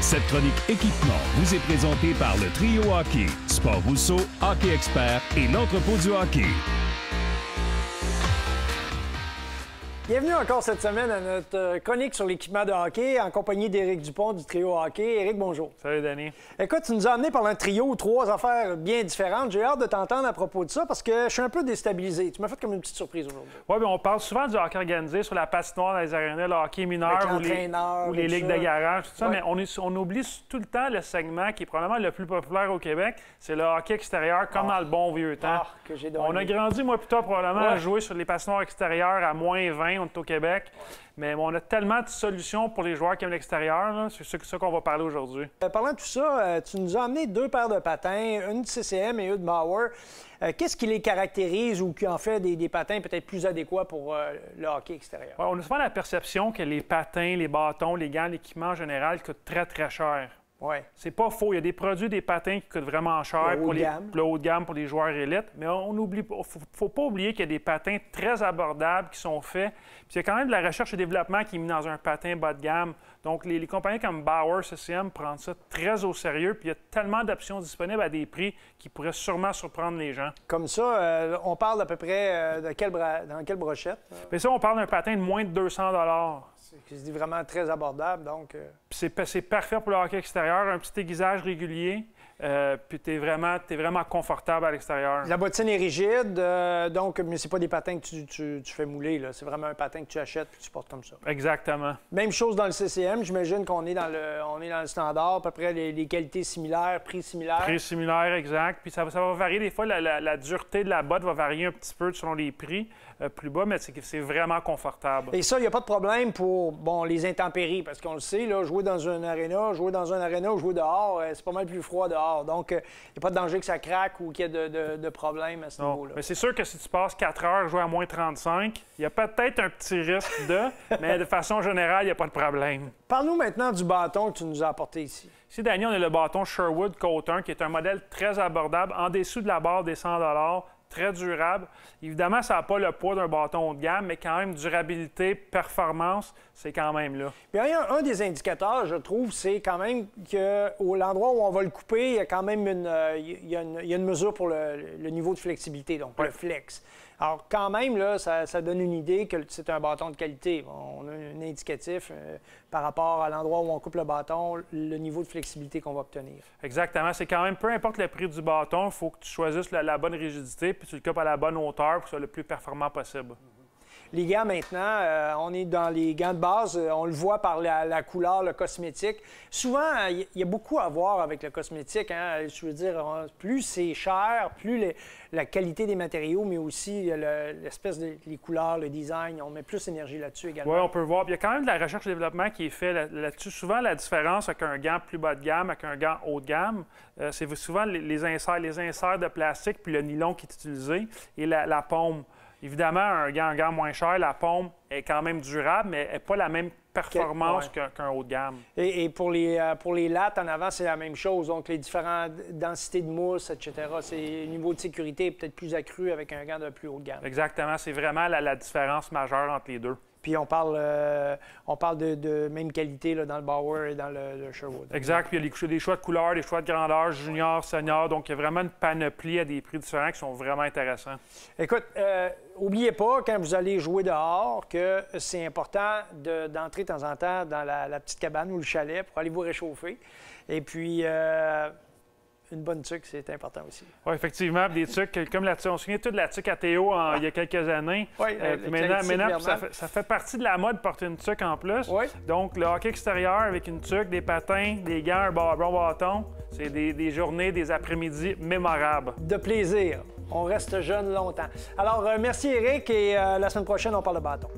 Cette chronique équipement vous est présentée par le Trio Hockey, Sport Rousseau, Hockey Expert et l'entrepôt du hockey. Bienvenue encore cette semaine à notre chronique sur l'équipement de hockey en compagnie d'Éric Dupont du Trio Hockey. Éric, bonjour. Salut, Danny. Écoute, tu nous as amené par un trio trois affaires bien différentes. J'ai hâte de t'entendre à propos de ça parce que je suis un peu déstabilisé. Tu m'as fait comme une petite surprise aujourd'hui. Oui, bien, on parle souvent du hockey organisé sur la patinoire dans les arénas, le hockey mineur ou les ligues de garage, tout ça, mais on oublie tout le temps le segment qui est probablement le plus populaire au Québec, c'est le hockey extérieur, comme dans le bon vieux temps. On a grandi, moi, plus tard, probablement, à jouer sur les patinoires extérieures à moins 20. On est au Québec, mais on a tellement de solutions pour les joueurs qui aiment l'extérieur. C'est ça qu'on va parler aujourd'hui. Parlant de tout ça, tu nous as amené deux paires de patins, une de CCM et une de Bauer. Qu'est-ce qui les caractérise ou qui en fait des patins peut-être plus adéquats pour le hockey extérieur? Ouais, on a souvent la perception que les patins, les bâtons, les gants, l'équipement en général coûtent très, très cher. Oui. C'est pas faux. Il y a des produits, des patins qui coûtent vraiment cher pour le haut de gamme pour les joueurs élites. Mais on oublie pas. Faut pas oublier qu'il y a des patins très abordables qui sont faits. Puis il y a quand même de la recherche et développement qui est mis dans un patin bas de gamme. Donc, les compagnies comme Bauer, CCM prennent ça très au sérieux. Puis il y a tellement d'options disponibles à des prix qui pourraient sûrement surprendre les gens. Comme ça, on parle à peu près dans quelle brochette? Bien ça, on parle d'un patin de moins de 200 $. C'est vraiment très abordable, donc... C'est parfait pour le hockey extérieur, un petit aiguisage régulier, puis tu es vraiment confortable à l'extérieur. La bottine est rigide, donc, mais c'est pas des patins que tu fais mouler, là. C'est vraiment un patin que tu achètes puis tu portes comme ça. Exactement. Même chose dans le CCM, j'imagine qu'on est dans le standard, à peu près les qualités similaires, prix similaires. Prix similaires, exact. Puis ça va varier des fois, la dureté de la botte va varier un petit peu selon les prix. Plus bas, mais c'est vraiment confortable. Et ça, il n'y a pas de problème pour les intempéries, parce qu'on le sait, là, jouer dans un aréna ou jouer dehors, c'est pas mal plus froid dehors. Donc, il n'y a pas de danger que ça craque ou qu'il y ait de problème à ce niveau-là. Mais c'est sûr que si tu passes 4 heures à jouer à moins 35, il y a peut-être un petit risque mais de façon générale, il n'y a pas de problème. Parle-nous maintenant du bâton que tu nous as apporté ici. Ici, Danny, on a le bâton Sherwood Coat 1, qui est un modèle très abordable, en dessous de la barre des 100 $. Très durable. Évidemment, ça n'a pas le poids d'un bâton haut de gamme, mais quand même, durabilité, performance, c'est quand même là. Bien, un des indicateurs, je trouve, c'est quand même que l'endroit où on va le couper, il y a quand même une mesure pour le niveau de flexibilité, donc le flex. Alors, quand même, là, ça donne une idée que c'est un bâton de qualité. On a un indicatif par rapport à l'endroit où on coupe le bâton, le niveau de flexibilité qu'on va obtenir. Exactement. C'est quand même, peu importe le prix du bâton, il faut que tu choisisses la bonne rigidité puis tu le coupes à la bonne hauteur pour que ce soit le plus performant possible. Les gants, maintenant, on est dans les gants de base. On le voit par la couleur, le cosmétique. Souvent, il y a beaucoup à voir avec le cosmétique. Hein? Je veux dire, plus c'est cher, plus la qualité des matériaux, mais aussi l'espèce les couleurs, le design, on met plus d'énergie là-dessus également. Oui, on peut voir. Il y a quand même de la recherche et développement qui est fait là-dessus. Souvent, la différence avec un gant plus bas de gamme, avec un gant haut de gamme, c'est souvent les inserts de plastique puis le nylon qui est utilisé et la paume. Évidemment, un gant moins cher, la paume est quand même durable, mais elle n'a pas la même performance qu'un haut de gamme. Et pour les lattes en avant, c'est la même chose. Donc, les différentes densités de mousse, etc., le niveau de sécurité est peut-être plus accru avec un gant de plus haut de gamme. Exactement. C'est vraiment la différence majeure entre les deux. Puis on parle de même qualité là, dans le Bauer et dans le Sherwood. Exact. Puis il y a des choix de couleurs, des choix de grandeur, junior, senior. Donc, il y a vraiment une panoplie à des prix différents qui sont vraiment intéressants. Écoute, n'oubliez pas, quand vous allez jouer dehors, que c'est important d'entrer de temps en temps dans la petite cabane ou le chalet pour aller vous réchauffer. Et puis... une bonne tuque, c'est important aussi. Oui, effectivement. Des tuques, comme on se souvient tout de la tuque à Théo il y a quelques années. Oui, maintenant ça fait partie de la mode de porter une tuque en plus. Oui. Donc, le hockey extérieur avec une tuque, des patins, des gants, un bon bâton, c'est des journées, des après-midi mémorables. De plaisir. On reste jeune longtemps. Alors, merci Éric et la semaine prochaine, on parle de bâton.